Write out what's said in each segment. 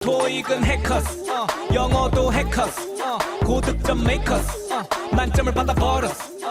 토익은 해커스 영어도 해커스 고득점 메이커스 만점을 받아버렸어.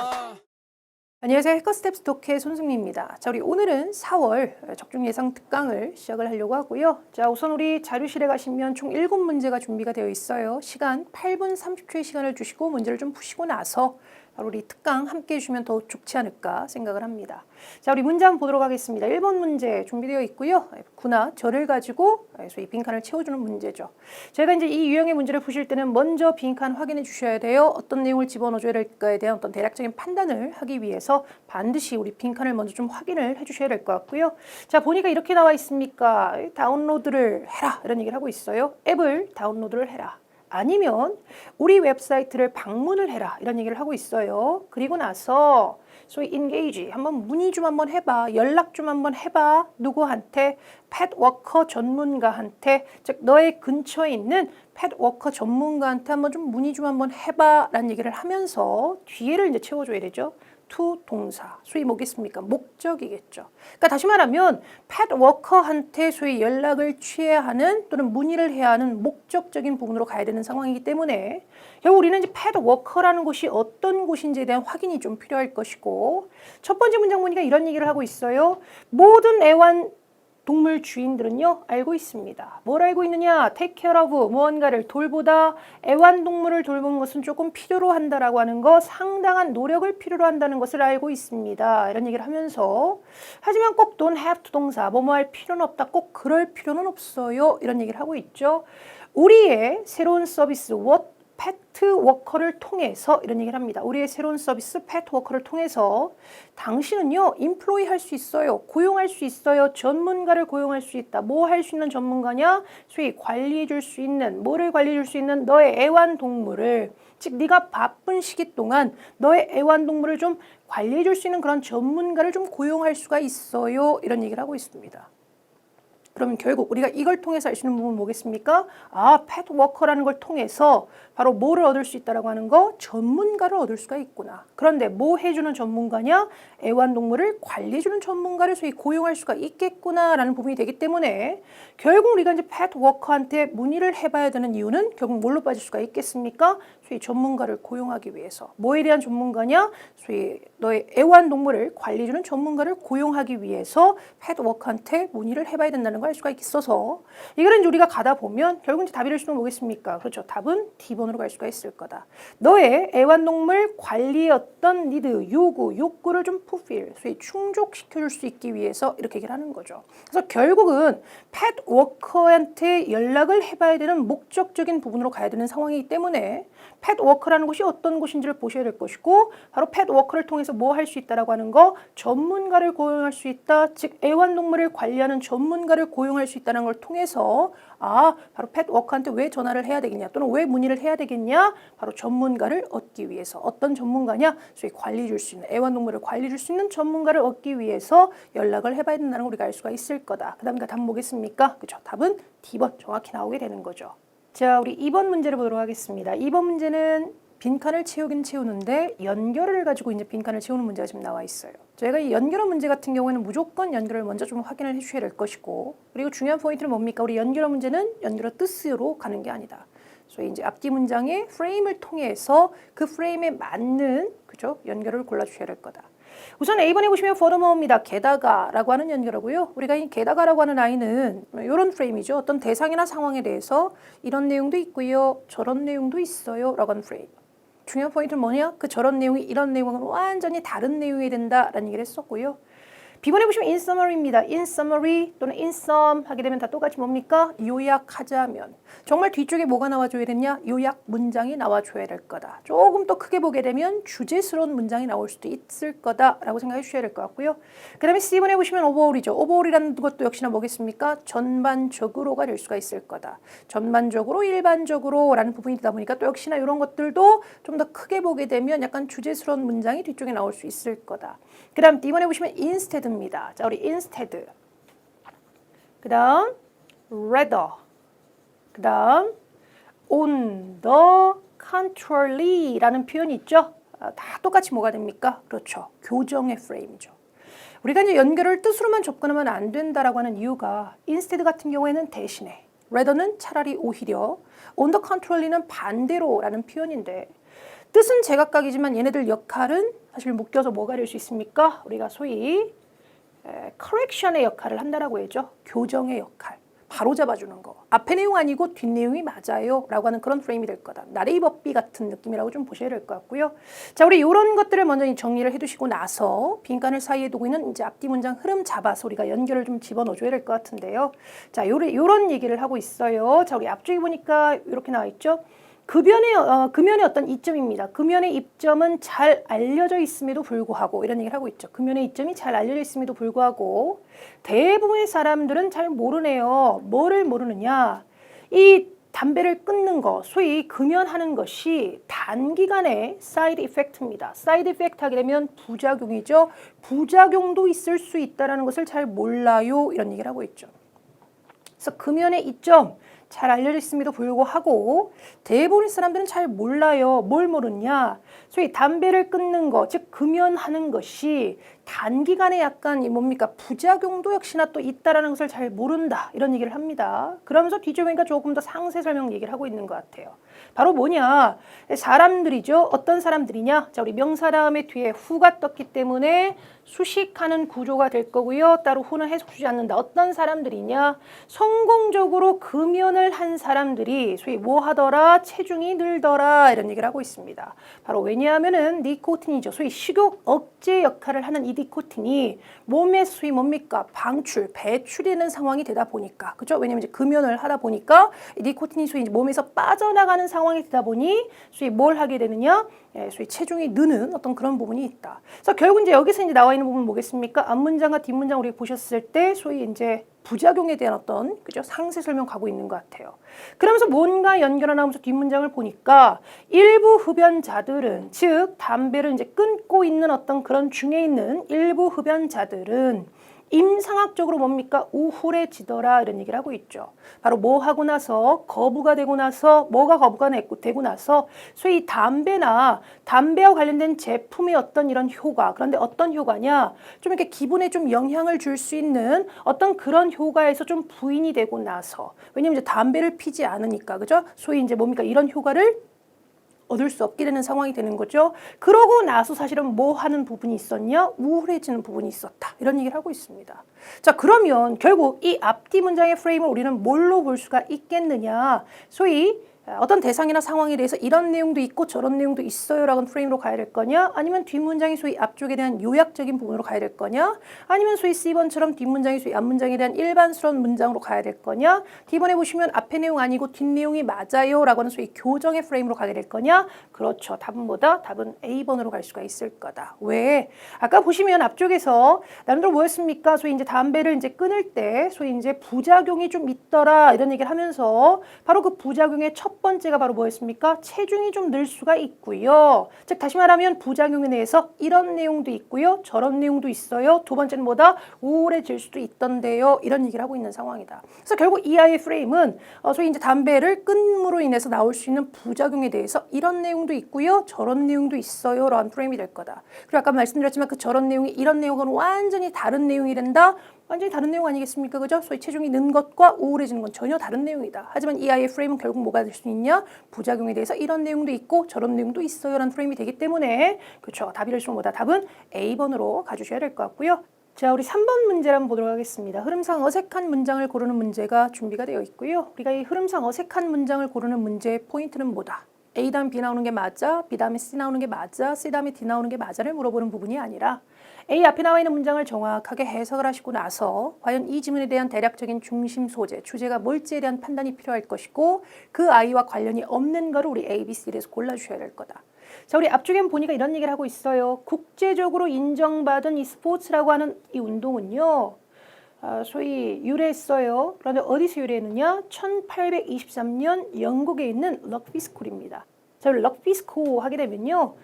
안녕하세요. 해커스텝스 독해 손승미입니다. 자, 우리 오늘은 4월 적중 예상 특강을 시작을 하려고 하고요. 자, 우선 우리 자료실에 가시면 총 7문제가 준비가 되어 있어요. 시간 8분 30초의 시간을 주시고 문제를 좀 푸시고 나서 바로 우리 특강 함께 해주시면 더 좋지 않을까 생각을 합니다. 자, 우리 문제 한번 보도록 하겠습니다. 1번 문제 준비되어 있고요. 구나 절을 가지고 소위 빈칸을 채워주는 문제죠. 저희가 이제 이 유형의 문제를 푸실 때는 먼저 빈칸 확인해 주셔야 돼요. 어떤 내용을 집어넣어줘야 될까에 대한 어떤 대략적인 판단을 하기 위해서 반드시 우리 빈칸을 먼저 좀 확인을 해 주셔야 될 것 같고요. 자, 보니까 이렇게 나와 있습니까? 다운로드를 해라 이런 얘기를 하고 있어요. 앱을 다운로드를 해라. 아니면 우리 웹사이트를 방문을 해라 이런 얘기를 하고 있어요. 그리고 나서 소위 engage 한번 문의 좀 한번 해봐, 연락 좀 한번 해봐. 누구한테? 펫워커 전문가한테, 즉 너의 근처에 있는 펫워커 전문가한테 한번 좀 문의 좀 한번 해봐 라는 얘기를 하면서 뒤에를 이제 채워줘야 되죠. to 동사, 소위 뭐겠습니까? 목적이겠죠. 그러니까 다시 말하면 펫워커한테 소위 연락을 취해야 하는 또는 문의를 해야 하는 목적적인 부분으로 가야 되는 상황이기 때문에 결국 우리는 이제 펫워커라는 곳이 어떤 곳인지에 대한 확인이 좀 필요할 것이고, 첫 번째 문장 보니까 이런 얘기를 하고 있어요. 모든 애완 동물 주인들은요 알고 있습니다. 뭘 알고 있느냐? take care of 무언가를 돌보다, 애완동물을 돌보는 것은 조금 필요로 한다라고 하는 거, 상당한 노력을 필요로 한다는 것을 알고 있습니다. 이런 얘기를 하면서 하지만 꼭 don't have to 동사 뭐뭐 할 필요는 없다, 꼭 그럴 필요는 없어요 이런 얘기를 하고 있죠. 우리의 새로운 서비스 펫워커를 통해서 이런 얘기를 합니다. 우리의 새로운 서비스 펫워커를 통해서 당신은요 인플로이 할 수 있어요. 고용할 수 있어요. 전문가를 고용할 수 있다. 뭐 할 수 있는 전문가냐? 소위 관리해 줄 수 있는, 뭐를 관리해 줄 수 있는 너의 애완동물을, 즉 네가 바쁜 시기 동안 너의 애완동물을 좀 관리해 줄 수 있는 그런 전문가를 좀 고용할 수가 있어요. 이런 얘기를 하고 있습니다. 그러면 결국 우리가 이걸 통해서 알 수 있는 부분은 뭐겠습니까? 아, 펫워커라는 걸 통해서 바로 뭐를 얻을 수 있다라고 하는 거? 전문가를 얻을 수가 있구나. 그런데 뭐 해주는 전문가냐? 애완동물을 관리해주는 전문가를 소위 고용할 수가 있겠구나라는 부분이 되기 때문에 결국 우리가 이제 펫워커한테 문의를 해봐야 되는 이유는 결국 뭘로 빠질 수가 있겠습니까? 소위 전문가를 고용하기 위해서. 뭐에 대한 전문가냐? 소위 너의 애완동물을 관리해주는 전문가를 고용하기 위해서 펫워커한테 문의를 해봐야 된다는 걸 알 수가 있어서 이거는 이제 우리가 가다 보면 결국 이제 답이 될 수는 뭐겠습니까? 그렇죠. 답은 D번으로 갈 수가 있을 거다. 너의 애완동물 관리의 어떤 니드, 요구, 욕구를 좀 fulfill, 소위 충족시켜줄 수 있기 위해서 이렇게 얘기를 하는 거죠. 그래서 결국은 펫워커한테 연락을 해봐야 되는 목적적인 부분으로 가야 되는 상황이기 때문에 펫워커라는 곳이 어떤 곳인지를 보셔야 될 것이고, 바로 펫워커를 통해서 뭐 할 수 있다라고 하는 거, 전문가를 고용할 수 있다, 즉 애완동물을 관리하는 전문가를 고용할 수 있다는 걸 통해서 아, 바로 펫워커한테 왜 전화를 해야 되겠냐 또는 왜 문의를 해야 되겠냐, 바로 전문가를 얻기 위해서. 어떤 전문가냐? 소위 관리해 줄 수 있는, 애완동물을 관리해 줄 수 있는 전문가를 얻기 위해서 연락을 해봐야 된다는 걸 우리가 알 수가 있을 거다. 그 다음에 답은 뭐겠습니까? 그렇죠. 답은 D번 정확히 나오게 되는 거죠. 자, 우리 2번 문제를 보도록 하겠습니다. 2번 문제는 빈칸을 채우긴 채우는데 연결을 가지고 이제 빈칸을 채우는 문제가 지금 나와 있어요. 저희가 이 연결어 문제 같은 경우에는 무조건 연결을 먼저 좀 확인을 해주셔야 될 것이고, 그리고 중요한 포인트는 뭡니까? 우리 연결어 문제는 연결어 뜻으로 가는 게 아니다. 소위 이제 앞뒤 문장의 프레임을 통해서 그 프레임에 맞는 그죠? 연결을 골라주셔야 될 거다. 우선 A번에 보시면 furthermore입니다. 게다가라고 하는 연결어고요. 우리가 이 게다가라고 하는 아이는 이런 프레임이죠. 어떤 대상이나 상황에 대해서 이런 내용도 있고요. 저런 내용도 있어요. 라고 하는 프레임. 중요한 포인트는 뭐냐? 그 저런 내용이 이런 내용은 완전히 다른 내용이 된다라는 얘기를 했었고요. B번에 보시면 in summary입니다. in summary 또는 in sum 하게 되면 다 똑같이 뭡니까? 요약하자면. 정말 뒤쪽에 뭐가 나와줘야 되냐? 요약 문장이 나와줘야 될 거다. 조금 더 크게 보게 되면 주제스러운 문장이 나올 수도 있을 거다라고 생각해 주셔야 될 것 같고요. 그 다음에 C번에 보시면 overall이죠. overall이라는 것도 역시나 뭐겠습니까? 전반적으로가 될 수가 있을 거다. 전반적으로, 일반적으로 라는 부분이 되다 보니까 또 역시나 이런 것들도 좀 더 크게 보게 되면 약간 주제스러운 문장이 뒤쪽에 나올 수 있을 거다. 그 다음 D번에 보시면 instead입니다. 자, 우리 instead. 그 다음 rather. 그 다음 on the contrary 라는 표현이 있죠. 다 똑같이 뭐가 됩니까? 그렇죠. 교정의 프레임이죠. 우리가 이제 연결을 뜻으로만 접근하면 안 된다라고 하는 이유가 instead 같은 경우에는 대신에, rather는 차라리 오히려, on the contrary는 반대로라는 표현인데 뜻은 제각각이지만 얘네들 역할은 사실 묶여서 뭐가 될 수 있습니까? 우리가 소위 correction의 역할을 한다라고 했죠. 교정의 역할. 바로 잡아주는 거. 앞에 내용 아니고 뒷 내용이 맞아요 라고 하는 그런 프레임이 될 거다. 나레이버비 같은 느낌이라고 좀 보셔야 될 것 같고요. 자, 우리 이런 것들을 먼저 정리를 해두시고 나서 빈칸을 사이에 두고 있는 이제 앞뒤 문장 흐름 잡아서 우리가 연결을 좀 집어넣어줘야 될 것 같은데요. 자, 요런 얘기를 하고 있어요. 자, 우리 앞쪽에 보니까 이렇게 나와 있죠. 금연의 어떤 이점입니다. 금연의 이점은 잘 알려져 있음에도 불구하고 이런 얘기를 하고 있죠. 금연의 이점이 잘 알려져 있음에도 불구하고 대부분의 사람들은 잘 모르네요. 뭐를 모르느냐? 이 담배를 끊는 거, 소위 금연하는 것이 단기간의 사이드 이펙트입니다. 사이드 이펙트 하게 되면 부작용이죠. 부작용도 있을 수 있다는 것을 잘 몰라요. 이런 얘기를 하고 있죠. 그래서 금연의 이점, 잘 알려져 있음에도 불구하고 대부분의 사람들은 잘 몰라요. 뭘 모르냐? 소위 담배를 끊는 것, 즉 금연하는 것이 단기간에 약간 뭡니까? 부작용도 역시나 또 있다라는 것을 잘 모른다. 이런 얘기를 합니다. 그러면서 뒤쪽에 보니까 조금 더 상세 설명 얘기를 하고 있는 것 같아요. 바로 뭐냐? 사람들이죠. 어떤 사람들이냐? 자, 우리 명사 다음에 뒤에 후가 떴기 때문에 수식하는 구조가 될 거고요. 따로 후는 해석 주지 않는다. 어떤 사람들이냐? 성공적으로 금연을 한 사람들이 소위 뭐 하더라? 체중이 늘더라. 이런 얘기를 하고 있습니다. 바로 왜냐하면은 니코틴이죠. 소위 식욕 억제 역할을 하는 이 니코틴이 몸에 소위 뭡니까? 방출, 배출되는 상황이 되다 보니까. 그죠? 왜냐면 이제 금연을 하다 보니까 이 니코틴이 소위 이제 몸에서 빠져나가는 상황이 되다 보니 소위 뭘 하게 되느냐? 소위 체중이 느는 어떤 그런 부분이 있다. 그래서 결국 이제 여기서 이제 나와 있는 부분은 뭐겠습니까? 앞문장과 뒷문장 우리 보셨을 때 소위 이제 부작용에 대한 어떤 그죠? 상세 설명 가고 있는 것 같아요. 그러면서 뭔가 연결을 나오면서 뒷문장을 보니까 일부 흡연자들은 즉 담배를 이제 끊고 있는 어떤 그런 중에 있는 일부 흡연자들은 임상학적으로 뭡니까? 우울해지더라 이런 얘기를 하고 있죠. 바로 뭐 하고 나서 거부가 되고 나서 뭐가 거부가 되고 나서 소위 담배와 관련된 제품의 어떤 이런 효과 그런데 어떤 효과냐? 좀 이렇게 기분에 좀 영향을 줄 수 있는 어떤 그런 효과에서 좀 부인이 되고 나서 왜냐면 이제 담배를 피지 않으니까 그죠? 소위 이제 뭡니까? 이런 효과를 얻을 수 없게 되는 상황이 되는 거죠. 그러고 나서 사실은 뭐 하는 부분이 있었냐? 우울해지는 부분이 있었다. 이런 얘기를 하고 있습니다. 자, 그러면 결국 이 앞뒤 문장의 프레임을 우리는 뭘로 볼 수가 있겠느냐? 소위 어떤 대상이나 상황에 대해서 이런 내용도 있고 저런 내용도 있어요 라는 프레임으로 가야 될 거냐? 아니면 뒷문장이 소위 앞쪽에 대한 요약적인 부분으로 가야 될 거냐? 아니면 소위 C번처럼 뒷문장이 소위 앞문장에 대한 일반스러운 문장으로 가야 될 거냐? D번에 보시면 앞에 내용 아니고 뒷내용이 맞아요 라고 하는 소위 교정의 프레임으로 가게 될 거냐? 그렇죠. 답은 A번으로 갈 수가 있을 거다. 왜? 아까 보시면 앞쪽에서 나름대로 뭐였습니까? 소위 이제 담배를 이제 끊을 때 소위 이제 부작용이 좀 있더라 이런 얘기를 하면서 바로 그 부작용의 첫 번째가 바로 뭐였습니까? 체중이 좀 늘 수가 있고요. 즉 다시 말하면 부작용에 대해서 이런 내용도 있고요. 저런 내용도 있어요. 두 번째는 뭐다? 우울해질 수도 있던데요. 이런 얘기를 하고 있는 상황이다. 그래서 결국 이 아이의 프레임은 소위 이제 담배를 끊음으로 인해서 나올 수 있는 부작용에 대해서 이런 내용도 있고요. 저런 내용도 있어요. 라는 프레임이 될 거다. 그리고 아까 말씀드렸지만 그 저런 내용이 이런 내용은 완전히 다른 내용이 된다. 완전히 다른 내용 아니겠습니까? 그죠? 소위 체중이 는 것과 우울해지는 건 전혀 다른 내용이다. 하지만 이 아이의 프레임은 결국 뭐가 될 수 있냐? 부작용에 대해서 이런 내용도 있고 저런 내용도 있어요. 라는 프레임이 되기 때문에 그렇죠. 답이랄수록 뭐다? 답은 A번으로 가주셔야 될 것 같고요. 자, 우리 3번 문제를 한번 보도록 하겠습니다. 흐름상 어색한 문장을 고르는 문제가 준비가 되어 있고요. 우리가 이 흐름상 어색한 문장을 고르는 문제의 포인트는 뭐다? A 다음 B 나오는 게 맞아? B 다음에 C 나오는 게 맞아? C 다음에 D 나오는 게 맞아를 물어보는 부분이 아니라 A 앞에 나와 있는 문장을 정확하게 해석을 하시고 나서 과연 이 지문에 대한 대략적인 중심 소재, 주제가 뭘지에 대한 판단이 필요할 것이고 그 아이와 관련이 없는 거를 우리 A, B, C에서 골라주셔야 될 거다. 자, 우리 앞쪽에 보니까 이런 얘기를 하고 있어요. 국제적으로 인정받은 이 스포츠라고 하는 이 운동은요. 소위 유래했어요. 그런데 어디서 유래했느냐? 1823년 영국에 있는 럭비 스쿨입니다. 자, 우리 럭비 스쿨 하게 되면요.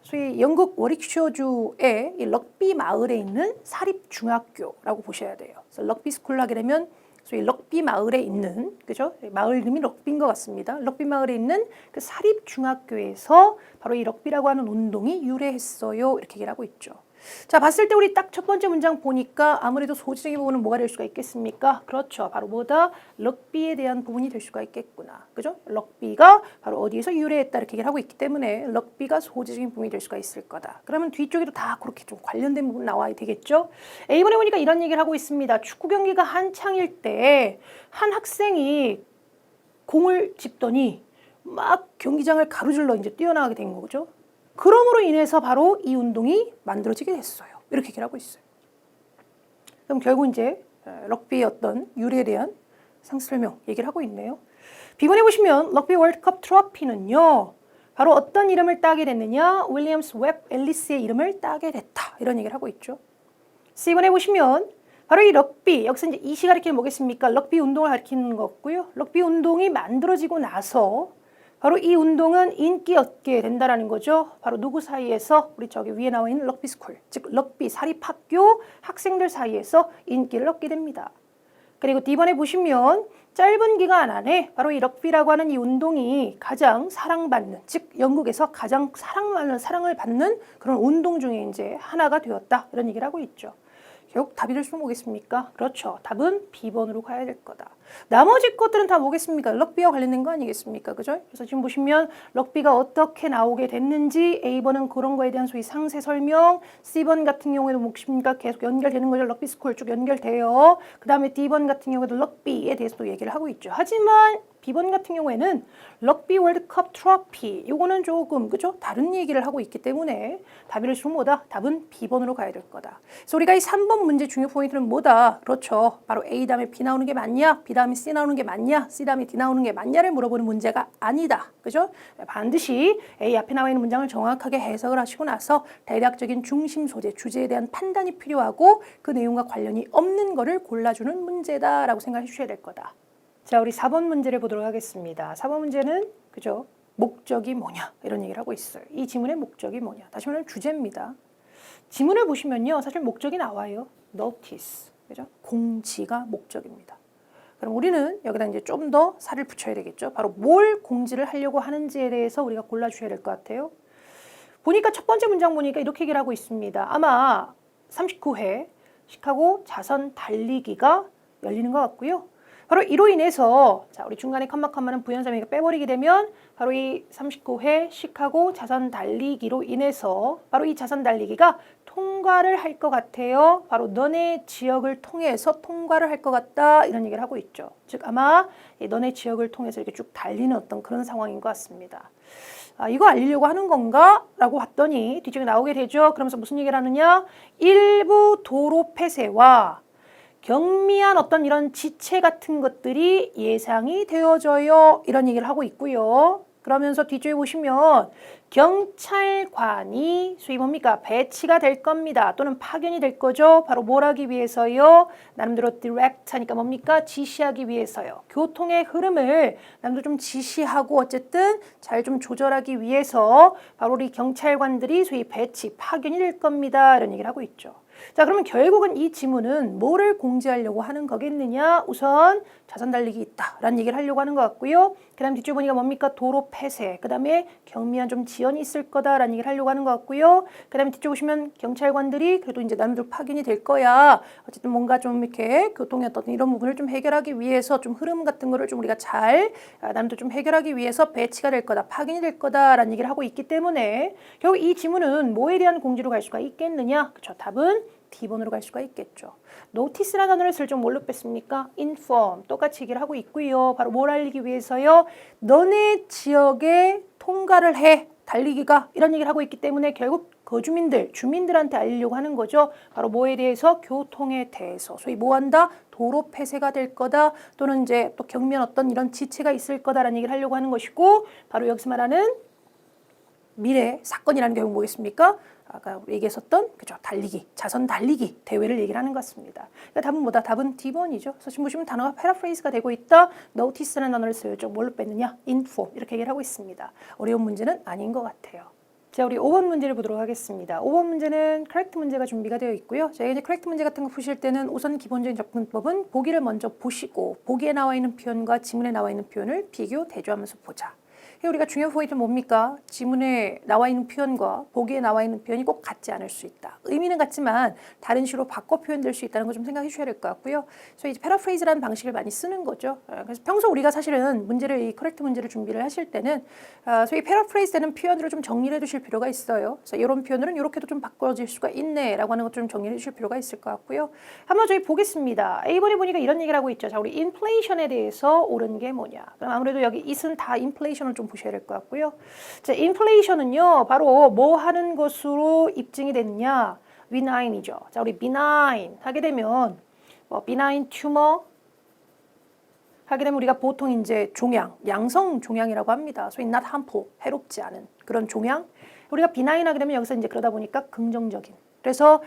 소위 영국 워릭셔주의 이 럭비 마을에 있는 사립중학교라고 보셔야 돼요. 그래서 럭비 스쿨 하게 되면 소위 럭비 마을에 있는 그죠? 마을 이름이 럭비인 것 같습니다. 럭비 마을에 있는 그 사립중학교에서 바로 이 럭비라고 하는 운동이 유래했어요. 이렇게 얘기를 하고 있죠. 자, 봤을 때 우리 딱 첫 번째 문장 보니까 아무래도 소지적인 부분은 뭐가 될 수가 있겠습니까? 그렇죠. 바로 뭐다? 럭비에 대한 부분이 될 수가 있겠구나. 그죠? 럭비가 바로 어디에서 유래했다 이렇게 얘기를 하고 있기 때문에 럭비가 소지적인 부분이 될 수가 있을 거다. 그러면 뒤쪽에도 다 그렇게 좀 관련된 부분 나와야 되겠죠? A번에 보니까 이런 얘기를 하고 있습니다. 축구 경기가 한창일 때 한 학생이 공을 짚더니 막 경기장을 가로질러 이제 뛰어나가게 된 거죠. 그럼으로 인해서 바로 이 운동이 만들어지게 됐어요. 이렇게 얘기를 하고 있어요. 그럼 결국 이제 럭비의 어떤 유래에 대한 상세 설명 얘기를 하고 있네요. B번에 보시면 럭비 월드컵 트로피는요. 바로 어떤 이름을 따게 됐느냐? 윌리엄스 웹 앨리스의 이름을 따게 됐다. 이런 얘기를 하고 있죠. C번에 보시면 바로 이 럭비, 여기서 이제 이 시가 가리키는 뭐겠습니까? 럭비 운동을 가리키는 거고요. 럭비 운동이 만들어지고 나서 바로 이 운동은 인기 얻게 된다라는 거죠. 바로 누구 사이에서? 우리 저기 위에 나와 있는 럭비 스쿨, 즉 럭비 사립학교 학생들 사이에서 인기를 얻게 됩니다. 그리고 D번에 보시면 짧은 기간 안에 바로 이 럭비라고 하는 이 운동이 가장 사랑받는, 즉 영국에서 가장 사랑을 받는 그런 운동 중에 이제 하나가 되었다. 이런 얘기를 하고 있죠. 결국 답이 될 수는 뭐겠습니까? 그렇죠. 답은 B번으로 가야 될 거다. 나머지 것들은 다 뭐겠습니까? 럭비와 관련된 거 아니겠습니까? 그죠? 그래서 지금 보시면 럭비가 어떻게 나오게 됐는지 A번은 그런 거에 대한 소위 상세 설명, C번 같은 경우에도 뭡니까? 계속 연결되는 거죠. 럭비 스쿨 쭉 연결돼요. 그 다음에 D번 같은 경우에도 럭비에 대해서도 얘기를 하고 있죠. 하지만 B번 같은 경우에는 럭비 월드컵 트로피 요거는 조금 그죠? 다른 얘기를 하고 있기 때문에 답이 될 수는 뭐다? 답은 B번으로 가야 될 거다. 그래서 우리가 이 3번 문제 중요 포인트는 뭐다? 그렇죠. 바로 A 다음에 B 나오는 게 맞냐? B 다음에 C 나오는 게 맞냐? C 다음에 D 나오는 게 맞냐를 물어보는 문제가 아니다. 그죠? 반드시 A 앞에 나와 있는 문장을 정확하게 해석을 하시고 나서 대략적인 중심 소재, 주제에 대한 판단이 필요하고 그 내용과 관련이 없는 거를 골라주는 문제다라고 생각해 주셔야 될 거다. 자, 우리 4번 문제를 보도록 하겠습니다. 4번 문제는 그죠? 목적이 뭐냐? 이런 얘기를 하고 있어요. 이 지문의 목적이 뭐냐? 다시 말하면 주제입니다. 지문을 보시면요. 사실 목적이 나와요. notice. 그죠? 공지가 목적입니다. 그럼 우리는 여기다 이제 좀 더 살을 붙여야 되겠죠. 바로 뭘 공지를 하려고 하는지에 대해서 우리가 골라주셔야 될 것 같아요. 보니까 첫 번째 문장 보니까 이렇게 얘기를 하고 있습니다. 아마 39회 시카고 자선 달리기가 열리는 것 같고요. 바로 이로 인해서 자 우리 중간에 컴마는 부연사니까 빼버리게 되면 바로 이 39회 시카고 자선 달리기로 인해서 바로 이 자선 달리기가 통과를 할 것 같아요. 바로 너네 지역을 통해서 통과를 할 것 같다 이런 얘기를 하고 있죠. 즉 아마 너네 지역을 통해서 이렇게 쭉 달리는 어떤 그런 상황인 것 같습니다. 아, 이거 알리려고 하는 건가? 라고 봤더니 뒤쪽에 나오게 되죠. 그러면서 무슨 얘기를 하느냐? 일부 도로 폐쇄와 경미한 어떤 이런 지체 같은 것들이 예상이 되어져요. 이런 얘기를 하고 있고요. 그러면서 뒤쪽에 보시면 경찰관이 소위 뭡니까? 배치가 될 겁니다. 또는 파견이 될 거죠. 바로 뭘 하기 위해서요? 나름대로 direct 하니까 뭡니까? 지시하기 위해서요. 교통의 흐름을 나름대로 좀 지시하고 어쨌든 잘 좀 조절하기 위해서 바로 우리 경찰관들이 소위 배치, 파견이 될 겁니다. 이런 얘기를 하고 있죠. 자, 그러면 결국은 이 지문은 뭐를 공지하려고 하는 거겠느냐? 우선 자선 달리기 있다라는 얘기를 하려고 하는 것 같고요. 그 다음 뒤쪽 보니까 뭡니까? 도로 폐쇄, 그 다음에 경미한 좀 지연이 있을 거다라는 얘기를 하려고 하는 것 같고요. 그 다음에 뒤쪽 보시면 경찰관들이 그래도 이제 나름대로 파견이 될 거야. 어쨌든 뭔가 좀 이렇게 교통의 어떤 이런 부분을 좀 해결하기 위해서 좀 흐름 같은 거를 좀 우리가 잘 나름대로 좀 해결하기 위해서 배치가 될 거다, 파견이 될 거다라는 얘기를 하고 있기 때문에 결국 이 지문은 뭐에 대한 공지로 갈 수가 있겠느냐? 그렇죠. 답은 D번으로 갈 수가 있겠죠. notice라는 단어를 슬쩍 뭘로 뺐습니까? inform. 똑같이 얘기를 하고 있고요. 바로 뭘 알리기 위해서요? 너네 지역에 통과를 해. 달리기가 이런 얘기를 하고 있기 때문에 결국 거주민들, 주민들한테 알리려고 하는 거죠. 바로 뭐에 대해서? 교통에 대해서. 소위 뭐 한다? 도로 폐쇄가 될 거다. 또는 이제 또 경미한 어떤 이런 지체가 있을 거다라는 얘기를 하려고 하는 것이고 바로 여기서 말하는 미래 사건이라는 경우 뭐겠습니까? 아까 얘기했었던 그죠 달리기, 자선 달리기 대회를 얘기를 하는 것 같습니다. 그러니까 답은 뭐다? 답은 D번이죠. 그래서 지금 보시면 단어가 패러프레이즈가 되고 있다. notice라는 단어를 슬쩍 뭘로 뺐느냐? inform 이렇게 얘기를 하고 있습니다. 어려운 문제는 아닌 것 같아요. 자, 우리 5번 문제를 보도록 하겠습니다. 5번 문제는 correct 문제가 준비가 되어 있고요. 저희가 이제 correct 문제 같은 거 푸실 때는 우선 기본적인 접근법은 보기를 먼저 보시고 보기에 나와 있는 표현과 지문에 나와 있는 표현을 비교, 대조하면서 보자. 우리가 중요한 포인트는 뭡니까? 지문에 나와 있는 표현과 보기에 나와 있는 표현이 꼭 같지 않을 수 있다. 의미는 같지만 다른 식으로 바꿔 표현될 수 있다는 거 좀 생각해 주셔야 될 것 같고요. 그래서 이제 패러프레이즈라는 방식을 많이 쓰는 거죠. 그래서 평소 우리가 사실은 이 커렉트 문제를 준비를 하실 때는 소위 패러프레이즈 되는 표현들을 좀 정리를 해 두실 필요가 있어요. 그래서 이런 표현들은 이렇게도 좀 바꿔질 수가 있네라고 하는 것 좀 정리해 주실 필요가 있을 것 같고요. 한번 저희 보겠습니다. A번에 보니까 이런 얘기를 하고 있죠. 자, 우리 인플레이션에 대해서 옳은 게 뭐냐. 그럼 아무래도 여기 it은 다 인플레이션을 좀 보셔야 될 것 같고요. 자, 인플레이션은요, 바로 뭐 하는 것으로 입증이 됐느냐? benign이죠. 자, 우리 benign 하게 되면 benign tumor 하게 되면 우리가 보통 이제 종양, 양성 종양이라고 합니다. 소위 not harmful, 해롭지 않은 그런 종양. 우리가 benign 하게 되면 여기서 이제 그러다 보니까 긍정적인. 그래서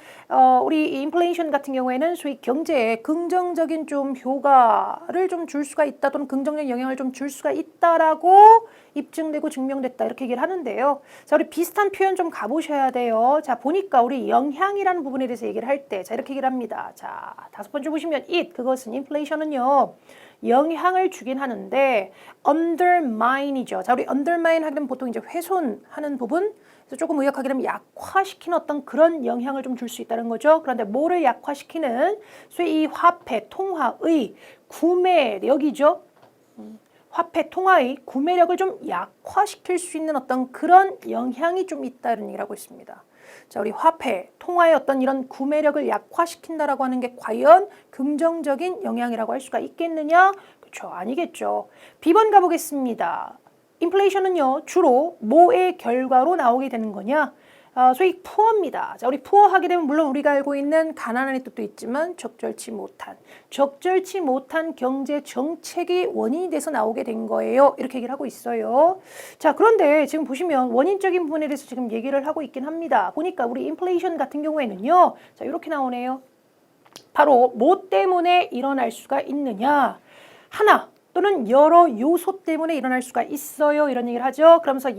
우리 인플레이션 같은 경우에는 소위 경제에 긍정적인 좀 효과를 좀 줄 수가 있다 또는 긍정적인 영향을 좀 줄 수가 있다라고 입증되고 증명됐다 이렇게 얘기를 하는데요. 자, 우리 비슷한 표현 좀 가보셔야 돼요. 자, 보니까 우리 영향이라는 부분에 대해서 얘기를 할 때, 자, 이렇게 얘기를 합니다. 자, 5번째 보시면 그것은 인플레이션은요. 영향을 주긴 하는데 undermine이죠. 자, 우리 undermine 하게 되면 보통 이제 훼손하는 부분, 그래서 조금 의역하게 되면 약화시키는 어떤 그런 영향을 좀 줄 수 있다는 거죠. 그런데 뭐를 약화시키는 소위 이 화폐, 통화의 구매력이죠. 화폐, 통화의 구매력을 좀 약화시킬 수 있는 어떤 그런 영향이 좀 있다는 얘기를 하고 있습니다. 자, 우리 화폐, 통화의 어떤 이런 구매력을 약화시킨다라고 하는 게 과연 긍정적인 영향이라고 할 수가 있겠느냐? 그렇죠. 아니겠죠. B번 가보겠습니다. 인플레이션은요, 주로 뭐의 결과로 나오게 되는 거냐? 소위 푸어입니다. 자, 우리 푸어 하게 되면 물론 우리가 알고 있는 가난한 뜻도 있지만 적절치 못한 경제 정책이 원인이 돼서 나오게 된 거예요. 이렇게 얘기를 하고 있어요. 자, 그런데 지금 보시면 원인적인 부분에 대해서 지금 얘기를 하고 있긴 합니다. 보니까 우리 인플레이션 같은 경우에는요, 자, 이렇게 나오네요. 바로 뭐 때문에 일어날 수가 있느냐? 하나 또는 여러 요소 때문에 일어날 수가 있어요. 이런 얘기를 하죠. 그러면서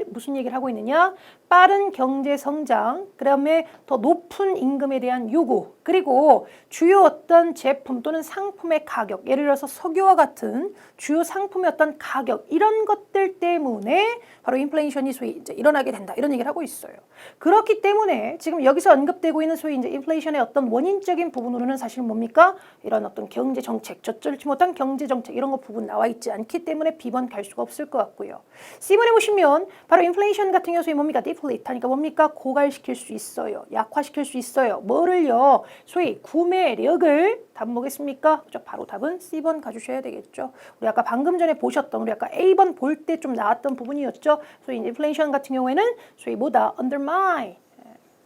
무슨 얘기를 하고 있느냐? 빠른 경제 성장, 그다음에 더 높은 임금에 대한 요구, 그리고 주요 어떤 제품 또는 상품의 가격, 예를 들어서 석유와 같은 주요 상품의 어떤 가격, 이런 것들 때문에 바로 인플레이션이 소위 이제 일어나게 된다. 이런 얘기를 하고 있어요. 그렇기 때문에 지금 여기서 언급되고 있는 소위 이제 인플레이션의 어떤 원인적인 부분으로는 사실 뭡니까? 이런 어떤 경제 정책, 적절치 못한 경제 정책 이런 거 부분 나와 있지 않기 때문에 B번 갈 수가 없을 것 같고요. C번에 보시면 바로 인플레이션 같은 경우 소위 뭡니까? 디플레이트 하니까 뭡니까? 고갈시킬 수 있어요. 약화시킬 수 있어요. 뭐를요? 소위 구매력을 답은 뭐겠습니까? 바로 답은 C번 가주셔야 되겠죠. 우리 아까 방금 전에 보셨던 우리 아까 A번 볼 때 좀 나왔던 부분이었죠. 소위 인플레이션 같은 경우에는 소위 뭐다? undermine.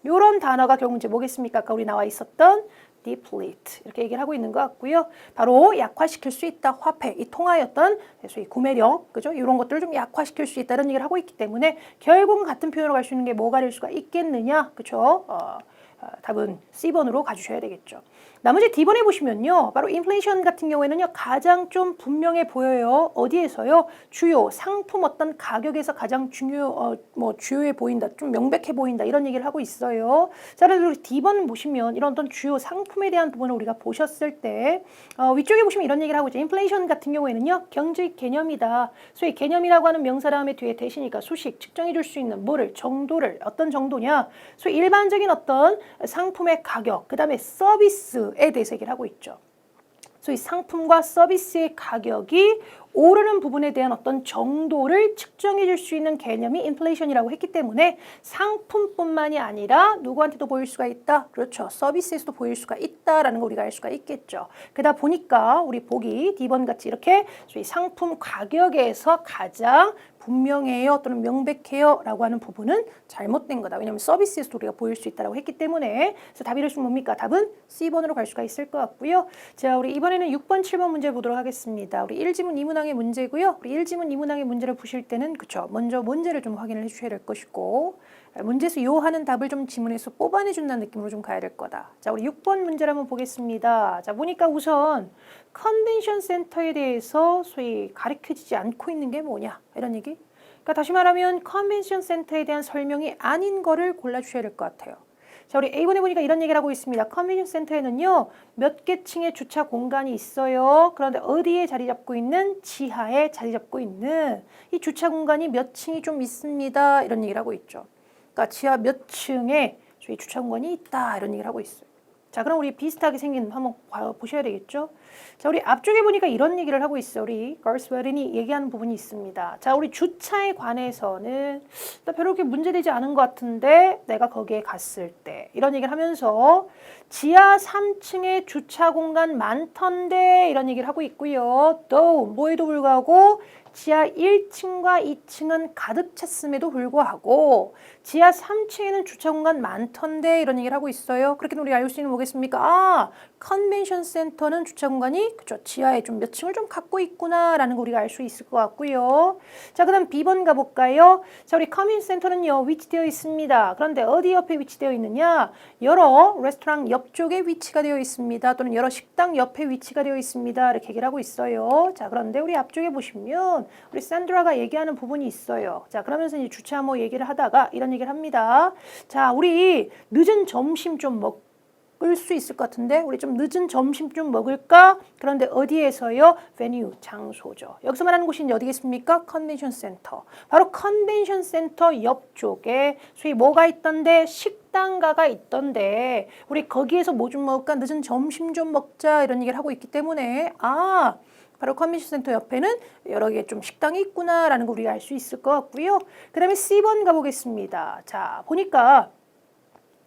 이런 단어가 결국 이제 뭐겠습니까? 아까 우리 나와 있었던 deplete 이렇게 얘기를 하고 있는 것 같고요. 바로 약화시킬 수 있다. 화폐, 이 통화였던 소위 구매력, 그죠? 이런 것들을 좀 약화시킬 수 있다는 얘기를 하고 있기 때문에 결국은 같은 표현으로 갈 수 있는 게 뭐가 될 수가 있겠느냐, 그죠? 답은 C번으로 가주셔야 되겠죠. 나머지 D번에 보시면요. 바로 인플레이션 같은 경우에는요. 가장 좀 분명해 보여요. 어디에서요? 주요 상품 어떤 가격에서 가장 주요해 보인다. 좀 명백해 보인다. 이런 얘기를 하고 있어요. 자, 그래서 D번 보시면 이런 어떤 주요 상품에 대한 부분을 우리가 보셨을 때 위쪽에 보시면 이런 얘기를 하고 있죠. 인플레이션 같은 경우에는요. 경제의 개념이다. 소위 개념이라고 하는 명사 다음에 뒤에 대시니까 수식, 측정해 줄 수 있는 뭐를, 정도를, 어떤 정도냐. 소위 일반적인 어떤 상품의 가격, 그 다음에 서비스에 대해서 얘기를 하고 있죠. 소위 상품과 서비스의 가격이 오르는 부분에 대한 어떤 정도를 측정해 줄 수 있는 개념이 인플레이션이라고 했기 때문에 상품뿐만이 아니라 누구한테도 보일 수가 있다. 그렇죠. 서비스에서도 보일 수가 있다라는 거 우리가 알 수가 있겠죠. 그러다 보니까 우리 보기 D번 같이 이렇게 소위 상품 가격에서 가장 분명해요 또는 명백해요 라고 하는 부분은 잘못된 거다. 왜냐하면 서비스에서도 우리가 보일 수 있다고 했기 때문에. 그래서 답이 될 수 뭡니까? 답은 C번으로 갈 수가 있을 것 같고요. 자, 우리 이번에는 6번, 7번 문제 보도록 하겠습니다. 우리 1지문 2문항의 문제고요. 우리 1지문 2문항의 문제를 보실 때는 그쵸, 먼저 문제를 좀 확인을 해주셔야 될 것이고 문제에서 요 하는 답을 좀 지문에서 뽑아내준다는 느낌으로 좀 가야 될 거다. 자, 우리 6번 문제를 한번 보겠습니다. 자, 보니까 우선 컨벤션 센터에 대해서 소위 가르쳐지지 않고 있는 게 뭐냐 이런 얘기. 그러니까 다시 말하면 컨벤션 센터에 대한 설명이 아닌 거를 골라주셔야 될 것 같아요. 자, 우리 A번에 보니까 이런 얘기를 하고 있습니다. 컨벤션 센터에는요, 몇 개 층의 주차 공간이 있어요. 그런데 어디에 자리 잡고 있는? 지하에 자리 잡고 있는 이 주차 공간이 몇 층이 좀 있습니다. 이런 얘기를 하고 있죠. 그러니까 지하 몇 층에 저희 주차 공간이 있다. 이런 얘기를 하고 있어요. 자, 그럼 우리 비슷하게 생긴 한번 보셔야 되겠죠? 자, 우리 앞쪽에 보니까 이런 얘기를 하고 있어요. 우리 걸스웨린이 얘기하는 부분이 있습니다. 자, 우리 주차에 관해서는 나 별로 그렇게 문제되지 않은 것 같은데 내가 거기에 갔을 때 이런 얘기를 하면서 지하 3층에 주차 공간 많던데 이런 얘기를 하고 있고요. 또 뭐에도 불구하고 지하 1층과 2층은 가득 찼음에도 불구하고 지하 3층에는 주차 공간 많던데 이런 얘기를 하고 있어요. 그렇게 우리 알 수 있는 뭐겠습니까? 아, 컨벤션 센터는 주차 공간이 그죠, 지하에 좀 몇 층을 좀 갖고 있구나라는 거 우리가 알 수 있을 것 같고요. 자, 그다음 B번 가볼까요? 자, 우리 컨벤션 센터는요 위치되어 있습니다. 그런데 어디 옆에 위치되어 있느냐? 여러 레스토랑 옆쪽에 위치가 되어 있습니다. 또는 여러 식당 옆에 위치가 되어 있습니다. 이렇게 얘기를 하고 있어요. 자, 그런데 우리 앞쪽에 보시면 우리 샌드라가 얘기하는 부분이 있어요. 자, 그러면서 이제 주차 뭐 얘기를 하다가 이런 얘기를 합니다. 자, 우리 늦은 점심 좀 먹을 수 있을 것 같은데 우리 좀 늦은 점심 좀 먹을까? 그런데 어디에서요? venue, 장소죠. 여기서 말하는 곳이 이제 어디겠습니까? 컨벤션 센터. 바로 컨벤션 센터 옆쪽에 소위 뭐가 있던데? 식당가가 있던데 우리 거기에서 뭐 좀 먹을까? 늦은 점심 좀 먹자 이런 얘기를 하고 있기 때문에 아, 바로 컨벤션 센터 옆에는 여러 개 좀 식당이 있구나라는 거 우리가 알 수 있을 것 같고요. 그 다음에 C번 가보겠습니다. 자, 보니까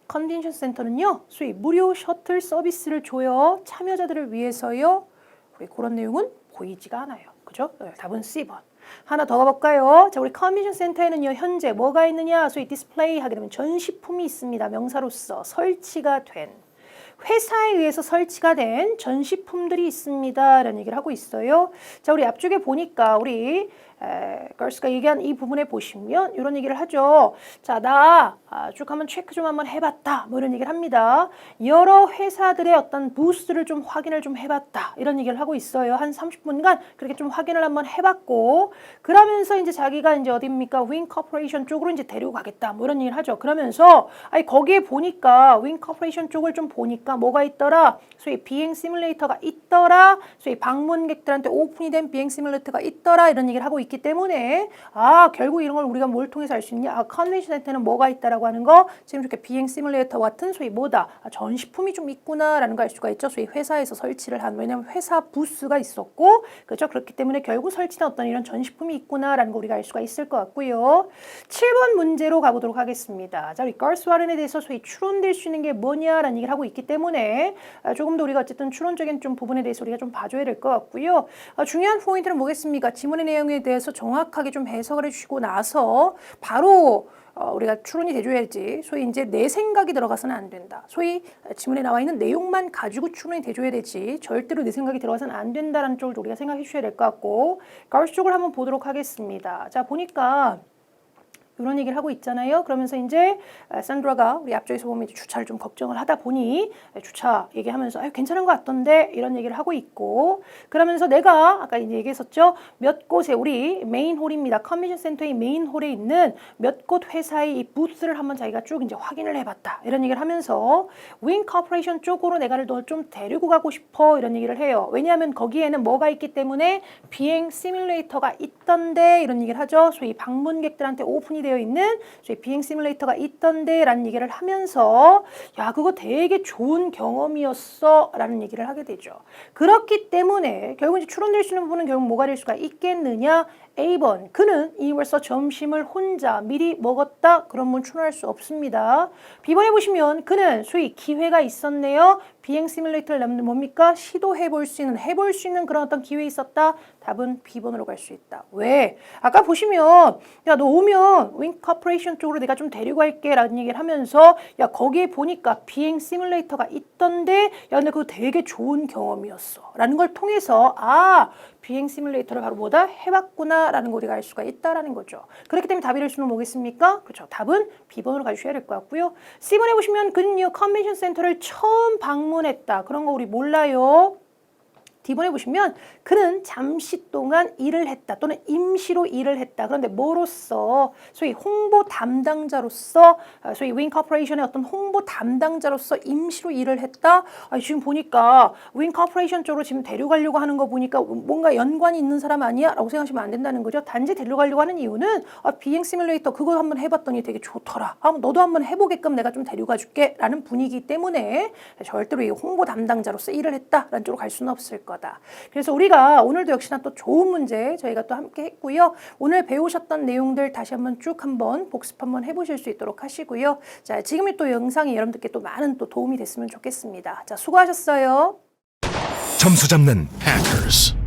컨벤션 센터는요, 소위 무료 셔틀 서비스를 줘요. 참여자들을 위해서요. 우리 그런 내용은 보이지가 않아요. 그죠? 답은 C번. 하나 더 가볼까요? 자, 우리 컨벤션 센터에는요, 현재 뭐가 있느냐? 소위 디스플레이 하게 되면 전시품이 있습니다. 명사로서 설치가 된. 회사에 의해서 설치가 된 전시품들이 있습니다. 라는 얘기를 하고 있어요. 자, 우리 앞쪽에 보니까 우리 걸스가 얘기한 이 부분에 보시면 이런 얘기를 하죠. 자, 나 쭉 한번 체크 좀 한번 해봤다. 뭐 이런 얘기를 합니다. 여러 회사들의 어떤 부스를 좀 확인을 좀 해봤다. 이런 얘기를 하고 있어요. 한 30분간 그렇게 좀 확인을 한번 해봤고 그러면서 이제 자기가 이제 어디입니까? 윙 코퍼레이션 쪽으로 이제 데리고 가겠다. 뭐 이런 얘기를 하죠. 그러면서 아니 거기에 보니까 윙 코퍼레이션 쪽을 좀 보니까 뭐가 있더라? 소위 비행 시뮬레이터가 있더라. 소위 방문객들한테 오픈이 된 비행 시뮬레이터가 있더라. 이런 얘기를 하고 있기 때문에 아, 결국 이런 걸 우리가 뭘 통해서 알 수 있냐? 아, 컨벤션 센터는 뭐가 있다라고 하는 거 지금 이렇게 비행 시뮬레이터 같은 소위 뭐다? 아, 전시품이 좀 있구나라는 걸 알 수가 있죠. 소위 회사에서 설치를 한 왜냐하면 회사 부스가 있었고 그렇죠. 그렇기 때문에 결국 설치된 어떤 이런 전시품이 있구나라는 거 우리가 알 수가 있을 것 같고요. 7번 문제로 가보도록 하겠습니다. 자, 우리 걸스 와렌에 대해서 소위 추론될 수 있는 게 뭐냐라는 얘기를 하고 있기 때문에 조금 더 우리가 어쨌든 추론적인 좀 부분에 대해서 우리가 좀 봐줘야 될 것 같고요. 중요한 포인트는 뭐겠습니까? 지문의 내용에 대해서 정확하게 좀 해석을 해주시고 나서 바로 우리가 추론이 돼줘야지 소위 이제 내 생각이 들어가서는 안 된다. 소위 지문에 나와 있는 내용만 가지고 추론이 돼줘야 되지 절대로 내 생각이 들어가서는 안 된다는 쪽을 우리가 생각해 주셔야 될 것 같고 걸스 쪽을 한번 보도록 하겠습니다. 자, 보니까 이런 얘기를 하고 있잖아요. 그러면서 이제 산드라가 우리 앞쪽에서 보면 이제 주차를 좀 걱정을 하다 보니 주차 얘기하면서 괜찮은 것 같던데 이런 얘기를 하고 있고 그러면서 내가 아까 이제 얘기했었죠. 몇 곳에 우리 메인 홀입니다. 컨벤션 센터의 메인 홀에 있는 몇 곳 회사의 이 부스를 한번 자기가 쭉 이제 확인을 해봤다. 이런 얘기를 하면서 윙 코퍼레이션 쪽으로 내가 너 좀 데리고 가고 싶어 이런 얘기를 해요. 왜냐하면 거기에는 뭐가 있기 때문에 비행 시뮬레이터가 있던데 이런 얘기를 하죠. 소위 방문객들한테 오픈이 되어 있는 저희 비행 시뮬레이터가 있던데 라는 얘기를 하면서 야, 그거 되게 좋은 경험이었어 라는 얘기를 하게 되죠. 그렇기 때문에 결국 이제 추론될 수 있는 부분은 결국 뭐가 될 수가 있겠느냐? A번, 그는 이미 벌써 점심을 혼자 미리 먹었다. 그런 분 추론할 수 없습니다. B번에 보시면 그는 소위 기회가 있었네요. 비행 시뮬레이터를 뭡니까? 시도해볼 수 있는 그런 어떤 기회 있었다. 답은 B번으로 갈 수 있다. 왜? 아까 보시면 야, 너 오면 윙 코퍼레이션 쪽으로 내가 좀 데리고 갈게 라는 얘기를 하면서 야, 거기에 보니까 비행 시뮬레이터가 있던데 야, 근데 그거 되게 좋은 경험이었어 라는 걸 통해서 아, 비행 시뮬레이터를 바로 뭐다? 해봤구나 라는 거 우리가 알 수가 있다라는 거죠. 그렇기 때문에 답이 될 수는 뭐겠습니까? 그렇죠. 답은 B번으로 가주셔야 될 것 같고요. C번에 보시면 그는요 컨벤션 센터를 처음 방문했다. 그런 거 우리 몰라요. D번에 보시면 그는 잠시 동안 일을 했다 또는 임시로 일을 했다. 그런데 뭐로서? 소위 홍보 담당자로서 소위 윙 코퍼레이션의 어떤 홍보 담당자로서 임시로 일을 했다. 지금 보니까 윙 코퍼레이션 쪽으로 지금 데려가려고 하는 거 보니까 뭔가 연관이 있는 사람 아니야? 라고 생각하시면 안 된다는 거죠. 단지 데려가려고 하는 이유는 비행 시뮬레이터 그거 한번 해봤더니 되게 좋더라. 너도 한번 해보게끔 내가 좀 데려가 줄게 라는 분위기 때문에 절대로 이 홍보 담당자로서 일을 했다라는 쪽으로 갈 수는 없을 거다. 그래서 우리가 오늘도 역시나 또 좋은 문제 저희가 또 함께 했고요. 오늘 배우셨던 내용들 다시 한번 쭉 한번 복습 한번 해보실 수 있도록 하시고요. 자, 지금의 또 영상이 여러분들께 또 많은 또 도움이 됐으면 좋겠습니다. 자, 수고하셨어요. 점수 잡는 Hackers.